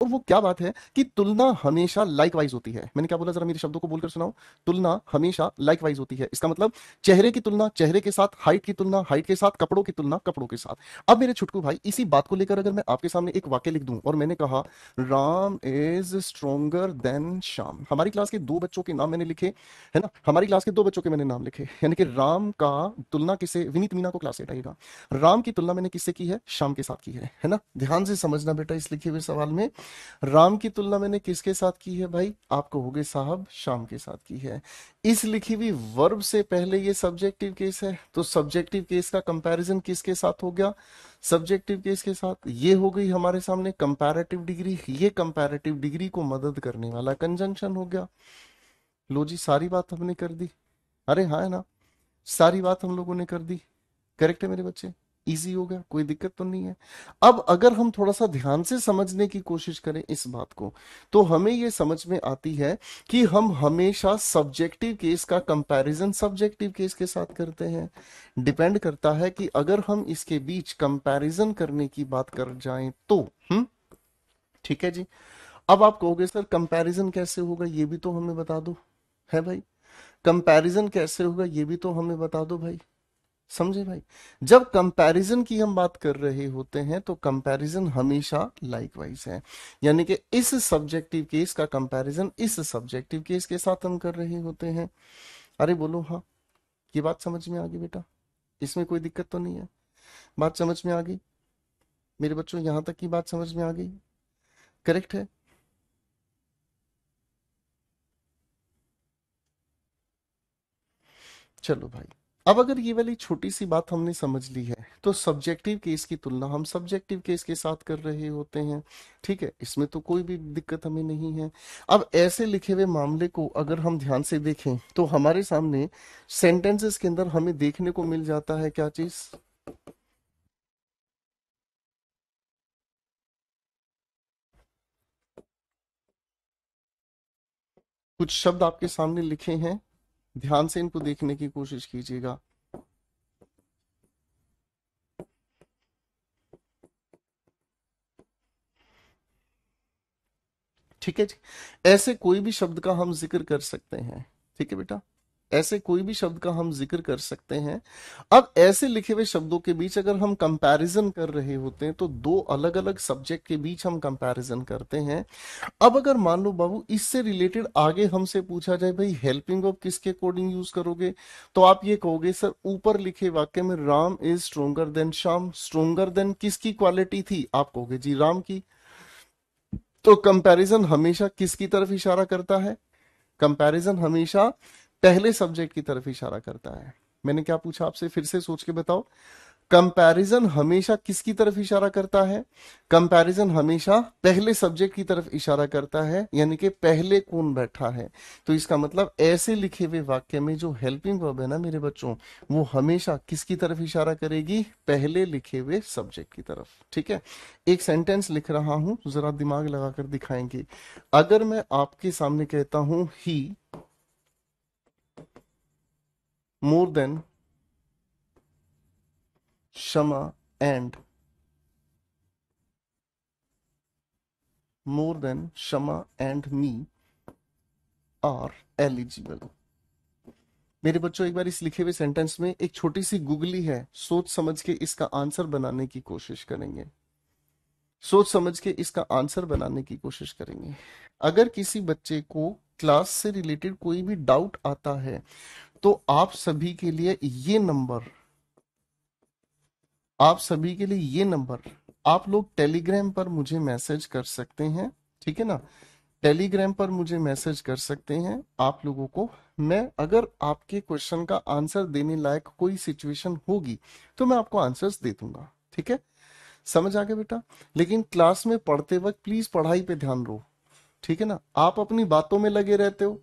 और वो क्या बात है कि तुलना हमेशा लाइकवाइज होती है। मैंने क्या बोला, जरा मेरे शब्दों को बोलकर सुनाओ। तुलना हमेशा लाइकवाइज होती है, इसका मतलब चेहरे की तुलना चेहरे के साथ, हाइट की तुलना हाइट के साथ, कपड़ों की तुलना कपड़ों के साथ। अब मेरे छुटकू भाई, इसी बात को लेकर अगर मैं आपके सामने एक वाक्य लिख दूं और मैंने कहा Ram is stronger then Shyam, हमारी क्लास के दो बच्चों के नाम मैंने लिखे, है ना, हमारी क्लास के दो बच्चों के मैंने नाम लिखे, यानी कि राम का तुलना किससे, विनीत मीना को क्लास से हटाइएगा, राम की तुलना मैंने किससे की है, श्याम के साथ की है ना। ध्यान से समझना बेटा, इस लिखे हुए सवाल में राम की तुलना मैंने किसके साथ की है भाई, आप कहोगे साहब श्याम के साथ की है। इस लिखी हुई वर्ब से पहले ये सब्जेक्टिव केस है, तो सब्जेक्टिव केस का कंपैरिजन किसके साथ हो गया, सब्जेक्टिव केस के साथ। ये हो गई हमारे सामने कंपैरेटिव डिग्री, ये कंपैरेटिव डिग्री को मदद करने वाला कंजंक्शन हो गया। लो जी, सारी बात हमने कर दी। अरे हाँ, है ना, सारी बात हम लोगों ने कर दी। करेक्ट है मेरे बच्चे, इजी हो गया, कोई दिक्कत तो नहीं है। अब अगर हम थोड़ा सा ध्यान से समझने की कोशिश करें इस बात को, तो हमें ये समझ में आती है कि हम हमेशा सब्जेक्टिव केस का कंपैरिजन सब्जेक्टिव केस के साथ करते हैं। डिपेंड करता है कि अगर हम इसके बीच कंपैरिजन करने की बात कर जाएं तो। हम्म, ठीक है जी। अब आप कहोगे सर कंपैरिजन कैसे होगा, ये भी तो हमें बता दो, है भाई, कंपैरिजन कैसे होगा ये भी तो हमें बता दो भाई। समझे भाई, जब कंपैरिजन की हम बात कर रहे होते हैं तो कंपैरिजन हमेशा लाइकवाइज है, यानी कि इस सब्जेक्टिव केस का कंपैरिजन इस सब्जेक्टिव केस के साथ हम कर रहे होते हैं। अरे बोलो हाँ, ये बात समझ में आ गई बेटा, इसमें कोई दिक्कत तो नहीं है, बात समझ में आ गई मेरे बच्चों, यहां तक की बात समझ में आ गई, करेक्ट है। चलो भाई, अब अगर ये वाली छोटी सी बात हमने समझ ली है तो सब्जेक्टिव केस की तुलना हम सब्जेक्टिव केस के साथ कर रहे होते हैं, ठीक है, इसमें तो कोई भी दिक्कत हमें नहीं है। अब ऐसे लिखे हुए मामले को अगर हम ध्यान से देखें तो हमारे सामने सेंटेंसेस के अंदर हमें देखने को मिल जाता है क्या चीज, कुछ शब्द आपके सामने लिखे हैं, ध्यान से इनको देखने की कोशिश कीजिएगा। ठीक है जी, ऐसे कोई भी शब्द का हम जिक्र कर सकते हैं, ठीक है बेटा, ऐसे कोई भी शब्द का हम जिक्र कर सकते हैं। अब ऐसे लिखे हुए शब्दों के बीच अगर हम कंपैरिजन कर रहे होते हैं तो दो अलग अलग सब्जेक्ट के बीच हम कंपैरिजन करते हैं। अब अगर मान लो बाबू इससे रिलेटेड आगे हमसे पूछा जाए भाई हेल्पिंग वर्ब किसके अकॉर्डिंग यूज करोगे, तो आप ये कहोगे सर ऊपर लिखे वाक्य में Ram is stronger then Shyam, stronger then किसकी क्वालिटी थी, आप कहोगे जी राम की। तो कंपैरिजन हमेशा किसकी तरफ इशारा करता है, कंपैरिजन हमेशा पहले सब्जेक्ट की तरफ इशारा करता है। मैंने क्या पूछा आपसे, फिर से सोच के बताओ, कंपैरिजन हमेशा किसकी तरफ इशारा करता है, कंपैरिजन हमेशा पहले सब्जेक्ट की तरफ इशारा करता है, यानी कि पहले कौन बैठा है। तो इसका मतलब ऐसे लिखे हुए वाक्य में जो हेल्पिंग वर्ब है ना मेरे बच्चों, वो हमेशा किसकी तरफ इशारा करेगी, पहले लिखे हुए सब्जेक्ट की तरफ। ठीक है, एक सेंटेंस लिख रहा हूं, जरा दिमाग लगाकर दिखाएंगे। अगर मैं आपके सामने कहता हूं he more than Shama and more than Shama and me are eligible। मेरे बच्चों एक बार इस लिखे हुए सेंटेंस में एक छोटी सी गुगली है, सोच समझ के इसका आंसर बनाने की कोशिश करेंगे, सोच समझ के इसका आंसर बनाने की कोशिश करेंगे। अगर किसी बच्चे को क्लास से रिलेटेड कोई भी डाउट आता है तो आप सभी के लिए ये नंबर, आप सभी के लिए ये नंबर, आप लोग टेलीग्राम पर मुझे मैसेज कर सकते हैं, ठीक है ना, टेलीग्राम पर मुझे मैसेज कर सकते हैं आप लोगों को। मैं अगर आपके क्वेश्चन का आंसर देने लायक कोई सिचुएशन होगी तो मैं आपको आंसर्स दे दूंगा, ठीक है, समझ आ गया बेटा। लेकिन क्लास में पढ़ते वक्त प्लीज पढ़ाई पे ध्यान दो, ठीक है ना, आप अपनी बातों में लगे रहते हो,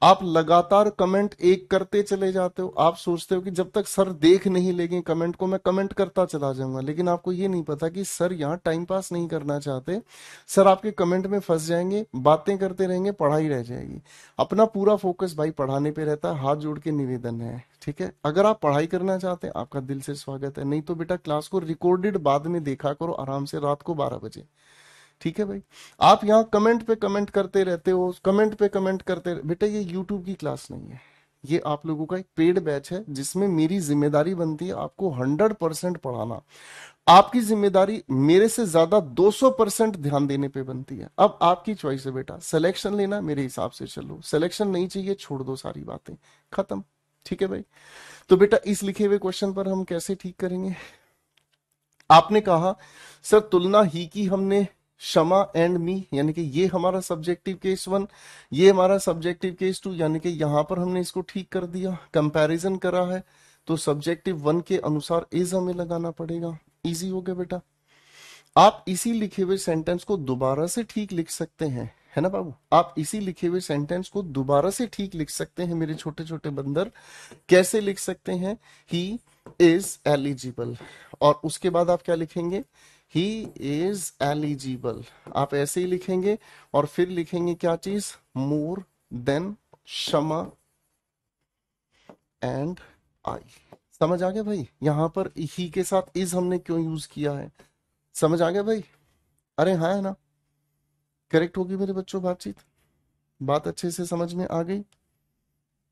आप लगातार कमेंट एक करते चले जाते हो, आप सोचते हो कि जब तक सर देख नहीं लेंगे कमेंट को मैं कमेंट करता चला जाऊंगा, लेकिन आपको ये नहीं पता कि सर यहाँ टाइम पास नहीं करना चाहते, सर आपके कमेंट में फंस जाएंगे, बातें करते रहेंगे, पढ़ाई रह जाएगी। अपना पूरा फोकस भाई पढ़ाने पे रहता है, हाथ जोड़ के निवेदन है, ठीक है, अगर आप पढ़ाई करना चाहते हैं आपका दिल से स्वागत है, नहीं तो बेटा क्लास को रिकॉर्डेड बाद में देखा करो आराम से रात को 12 बजे, ठीक है भाई। आप यहाँ कमेंट पे कमेंट करते रहते हो, कमेंट पे कमेंट करते बेटा ये यूट्यूब की क्लास नहीं है, ये आप लोगों का एक पेड बैच है जिसमें मेरी जिम्मेदारी बनती है आपको 100% पढ़ाना। आपकी जिम्मेदारी मेरे से ज्यादा 200% ध्यान देने पे बनती है। अब आपकी चॉइस है बेटा, सिलेक्शन लेना मेरे हिसाब से चलो, सिलेक्शन नहीं चाहिए छोड़ दो, सारी बातें खत्म। ठीक है भाई। तो बेटा इस लिखे हुए क्वेश्चन पर हम कैसे ठीक करेंगे? आपने कहा सर तुलना ही की हमने शमा एंड मी, यानी कि ये हमारा सब्जेक्टिव केस 1, ये हमारा सब्जेक्टिव केस 2, यानी कि यहां पर हमने इसको ठीक कर दिया, कंपैरिजन करा है, तो सब्जेक्टिव 1 के अनुसार इज हमें लगाना पड़ेगा। इजी हो गया बेटा। आप इसी लिखे हुए सेंटेंस को दोबारा से ठीक लिख सकते हैं, है ना बाबू? आप इसी लिखे हुए सेंटेंस को दोबारा से ठीक लिख सकते हैं मेरे छोटे छोटे बंदर। कैसे लिख सकते हैं? ही इज एलिजिबल, और उसके बाद आप क्या लिखेंगे? ही इज एलिजिबल, आप ऐसे ही लिखेंगे, और फिर लिखेंगे क्या चीज? मोर देन शमा एंड आई। समझ आ गया भाई? यहां पर ही के साथ इज हमने क्यों यूज किया है? समझ आ गया भाई? अरे हाँ है ना? करेक्ट होगी मेरे बच्चों बातचीत? बात अच्छे से समझ में आ गई?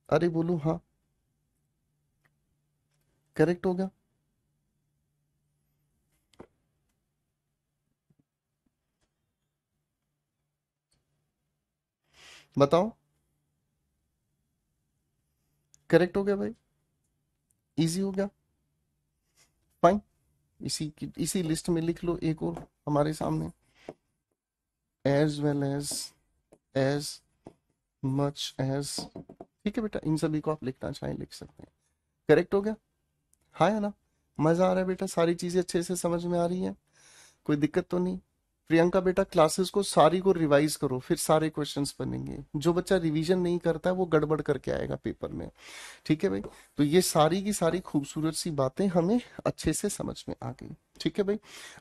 अरे बोलू हाँ, करेक्ट हो गया। बताओ, करेक्ट हो गया भाई? इजी हो गया? फाइन। इसी लिस्ट में लिख लो एक और हमारे सामने, as well as much as. ठीक है बेटा, इन सभी को आप लिखना चाहें लिख सकते हैं। करेक्ट हो गया? हाँ है ना? मजा आ रहा है बेटा? सारी चीजें अच्छे से समझ में आ रही हैं? कोई दिक्कत तो नहीं? प्रियंका बेटा क्लासेस को सारी को रिवाइज करो, फिर सारे क्वेश्चंस बनेंगे। जो बच्चा रिवीजन नहीं करता है वो गड़बड़ करके आएगा पेपर में। ठीक है भाई? तो ये सारी की सारी खूबसूरत सी बातें हमें अच्छे से समझ में आ गई। ठीक है भाई।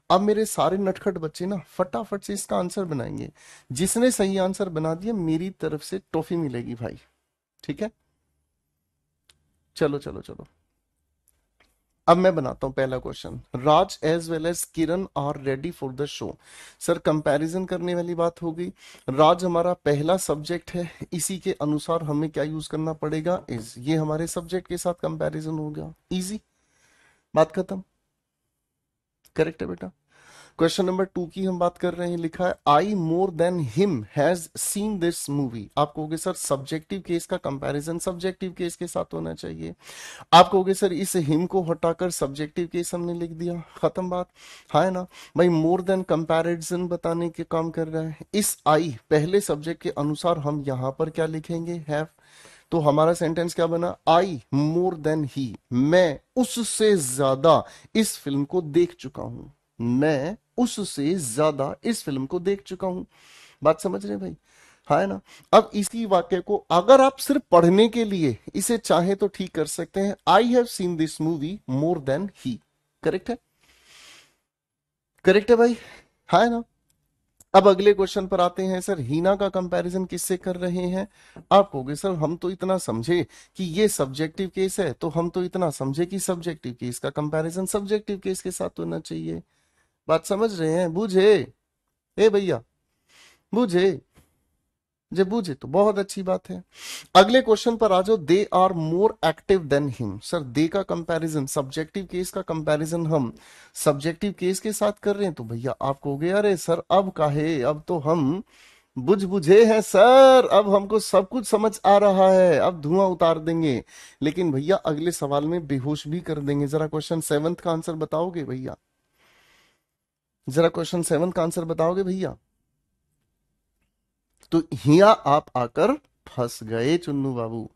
अब मेरे सारे नटखट बच्चे ना फटाफट से इसका आंसर बनाएंगे। जिसने सही आंसर बना दिया मेरी तरफ से टॉफी मिलेगी भाई। ठीक है? चलो चलो चलो। अब मैं बनाता हूं पहला question. Raj as well as Kiran are ready for the show. Sir comparison करने वाली बात हो गई। राज हमारा पहला सब्जेक्ट है, इसी के अनुसार हमें क्या यूज करना पड़ेगा? इज। ये हमारे सब्जेक्ट के साथ कंपैरिजन हो गया, इजी, बात खत्म। करेक्ट है बेटा? क्वेश्चन नंबर 2 की हम बात कर रहे हैं। लिखा है I more than him has seen this movie. आप कहोगे सर सब्जेक्टिव केस का कंपैरिजन सब्जेक्टिव केस के साथ होना चाहिए। आप कहोगे सर इस हिम को हटाकर सब्जेक्टिव केस हमने लिख दिया, खत्म बात। हाँ है ना भाई? मोर देन कंपैरिजन बताने के काम कर रहा है। इस आई पहले सब्जेक्ट के अनुसार हम यहां पर क्या लिखेंगे? हैव। तो हमारा सेंटेंस क्या बना? आई मोर देन ही, मैं उससे ज्यादा इस फिल्म को देख चुका हूं। मैं उससे ज्यादा इस फिल्म को देख चुका हूं। बात समझ रहे हैं भाई? हाँ है ना? अब इसी वाक्य को अगर आप सिर्फ पढ़ने के लिए इसे चाहे तो ठीक कर सकते हैं, I have seen this movie more than he. Correct है? करेक्ट है भाई? हाँ है ना? अब अगले क्वेश्चन पर आते हैं। सर हीना का कंपैरिजन किससे कर रहे हैं? आप कहोगे सर हम तो इतना समझे कि ये सब्जेक्टिव केस है, तो हम तो इतना समझे कि सब्जेक्टिव केस का कंपैरिजन सब्जेक्टिव केस के साथ होना चाहिए। बात समझ रहे हैं? बूझे? ए भैया, बूझे? जब बूझे तो बहुत अच्छी बात है। अगले क्वेश्चन पर आ जाओ। They are more active than him. Sir they का कंपैरिजन सब्जेक्टिव केस का कंपैरिजन हम सब्जेक्टिव केस के साथ कर रहे हैं, तो भैया आप कहोगे अरे सर अब काहे, अब तो हम बुझ बुझे हैं सर, अब हमको सब कुछ समझ आ रहा है, अब धुआं उतार देंगे। लेकिन भैया अगले सवाल में बेहोश भी कर देंगे। जरा क्वेश्चन 7 का आंसर बताओगे भैया? जरा क्वेश्चन 7 का आंसर बताओगे भैया? तो हिया आप आकर फंस गए चुन्नू बाबू।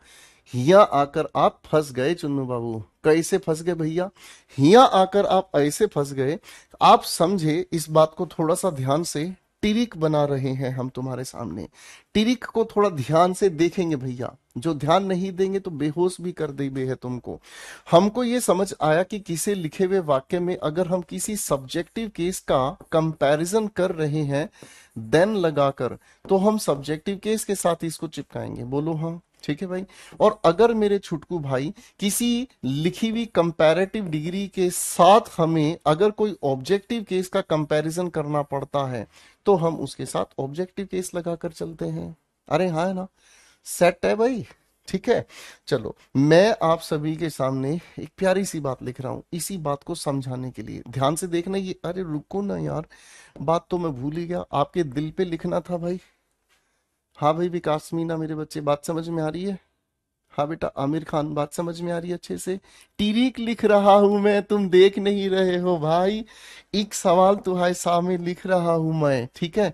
हिया आकर आप फंस गए चुन्नू बाबू। कैसे फंस गए भैया? हिया आकर आप ऐसे फंस गए, आप समझे इस बात को थोड़ा सा ध्यान से। टिरिक बना रहे हैं हम तुम्हारे सामने, टिरिक को थोड़ा ध्यान से देखेंगे भैया। जो ध्यान नहीं देंगे तो बेहोश भी कर देंगे है तुमको। हमको ये समझ आया कि किसी लिखे हुए वाक्य में अगर हम किसी सब्जेक्टिव केस का कंपैरिजन कर रहे हैं देन लगाकर, तो हम सब्जेक्टिव केस के साथ इसको चिपकाएंगे। बोलो हाँ। ठीक है भाई। और अगर मेरे छुटकू भाई किसी लिखी हुई कंपैरेटिव डिग्री के साथ हमें अगर कोई ऑब्जेक्टिव केस का कंपैरिजन करना पड़ता है तो हम उसके साथ ऑब्जेक्टिव केस लगाकर चलते हैं। अरे हाँ, है ना, सेट है भाई। ठीक है, चलो मैं आप सभी के सामने एक प्यारी सी बात लिख रहा हूं, इसी बात को समझाने के लिए ध्यान से देखना। ये अरे रुको ना यार, बात तो मैं भूल ही गया, आपके दिल पे लिखना था भाई। हाँ भाई विकास मीना मेरे बच्चे, बात समझ में आ रही है? हाँ बेटा आमिर खान, बात समझ में आ रही है अच्छे से? टीरिक लिख रहा हूं मैं, तुम देख नहीं रहे हो भाई। एक सवाल तुम्हारे सामने लिख रहा हूं मैं, ठीक है।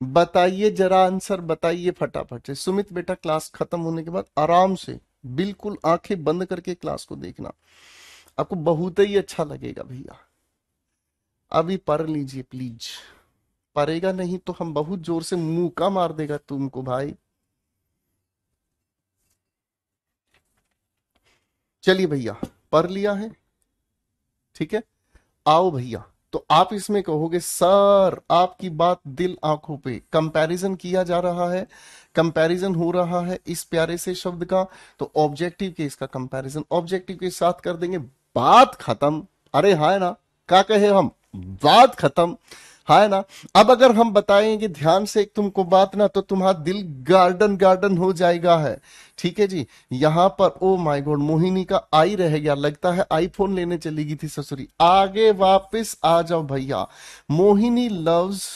बताइए जरा आंसर बताइए फटाफट से। सुमित बेटा क्लास खत्म होने के बाद आराम से बिल्कुल आंखें बंद करके क्लास को देखना, आपको बहुत ही अच्छा लगेगा भैया। अभी पढ़ लीजिए प्लीज, पढ़ेगा नहीं तो हम बहुत जोर से मुंह मार देगा तुमको भाई। चलिए भैया, पढ़ लिया है, ठीक है। आओ भैया, तो आप इसमें कहोगे सर आपकी बात दिल आंखों पे, कंपैरिजन किया जा रहा है, कंपैरिजन हो रहा है इस प्यारे से शब्द का, तो ऑब्जेक्टिव के इसका कंपैरिजन ऑब्जेक्टिव के साथ कर देंगे, बात खत्म। अरे हाँ है ना, क्या कहे हम, बात खत्म, हाँ है ना। अब अगर हम बताएंगे ध्यान से तुमको बात ना, तो तुम्हारा दिल गार्डन गार्डन हो जाएगा है। ठीक है जी। यहां पर ओ माय गॉड मोहिनी का आई रह गया, लगता है आईफोन लेने चली गई थी ससुरी। आगे वापस आ जाओ भैया। मोहिनी लव्स,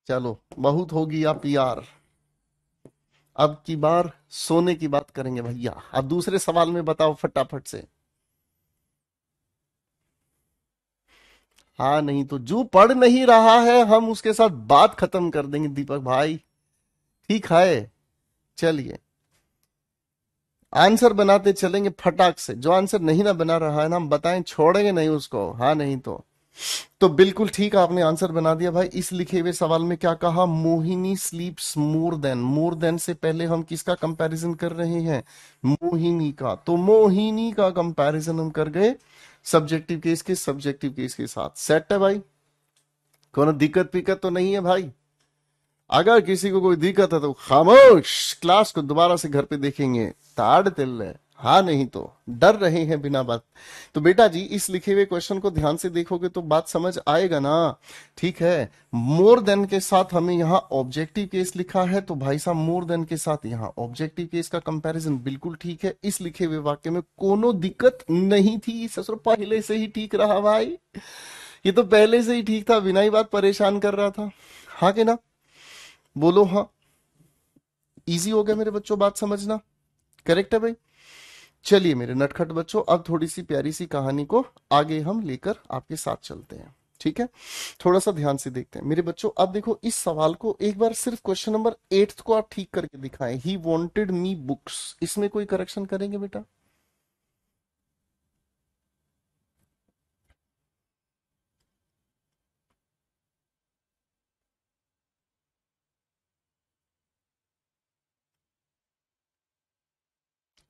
चलो बहुत होगी आप यार, अब की बार सोने की बात करेंगे भैया। अब दूसरे सवाल में बताओ फटाफट से। हाँ नहीं तो जो पढ़ नहीं रहा है हम उसके साथ बात खत्म कर देंगे दीपक भाई, ठीक है। चलिए आंसर बनाते चलेंगे फटाक से, जो आंसर नहीं ना बना रहा है ना हम बताएं छोड़ेंगे नहीं उसको, हाँ नहीं तो बिल्कुल ठीक आपने आंसर बना दिया भाई। इस लिखे हुए सवाल में क्या कहा, Mohini स्लीप्स more than, more than से पहले हम किसका कंपैरिजन कर रहे हैं, मोहिनी का, तो मोहिनी का कंपैरिजन हम कर गए सब्जेक्टिव केस के सब्जेक्टिव केस के साथ। सेट है भाई, कोनो दिक्कत पिक्कत तो नहीं है भाई? अगर किसी को कोई दिक्कत है तो खामोश, क्लास को दोबारा से घर पे देखेंगे, ताड़ तिल है, हाँ नहीं तो डर रहे हैं बिना बात। तो बेटा जी इस लिखे हुए क्वेश्चन को ध्यान से देखोगे तो बात समझ आएगा ना, ठीक है। मोर देन के साथ हमें यहाँ ऑब्जेक्टिव केस लिखा है, तो भाई साहब मोर देन के साथ यहाँ ऑब्जेक्टिव केस का कंपैरिजन बिल्कुल ठीक है। इस लिखे हुए वाक्य में कोनो दिक्कत नहीं थी ससुर, पहले से ही ठीक रहा भाई, ये तो पहले से ही ठीक था, बिना ही बात परेशान कर रहा था, हाँ कि ना, बोलो हाँ। इजी हो गया मेरे बच्चों बात समझना, करेक्ट है भाई। चलिए मेरे नटखट बच्चों, अब थोड़ी सी प्यारी सी कहानी को आगे हम लेकर आपके साथ चलते हैं, ठीक है। थोड़ा सा ध्यान से देखते हैं मेरे बच्चों। अब देखो इस सवाल को एक बार सिर्फ क्वेश्चन नंबर 8 को आप ठीक करके दिखाएं, ही वॉन्टेड मी बुक्स, इसमें कोई करेक्शन करेंगे बेटा?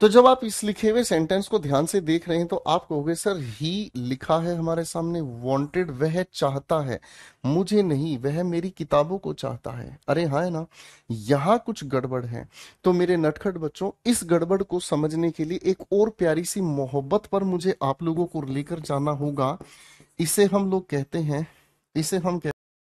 तो जब आप इस लिखे हुए सेंटेंस को ध्यान से देख रहे हैं तो आप कहोगे सर ही लिखा है हमारे सामने, वांटेड वह चाहता है, मुझे नहीं, वह मेरी किताबों को चाहता है। अरे हाँ है ना, यहाँ कुछ गड़बड़ है। तो मेरे नटखट बच्चों इस गड़बड़ को समझने के लिए एक और प्यारी सी मोहब्बत पर मुझे आप लोगों को लेकर जाना होगा। इसे हम लोग कहते हैं, इसे हम कहते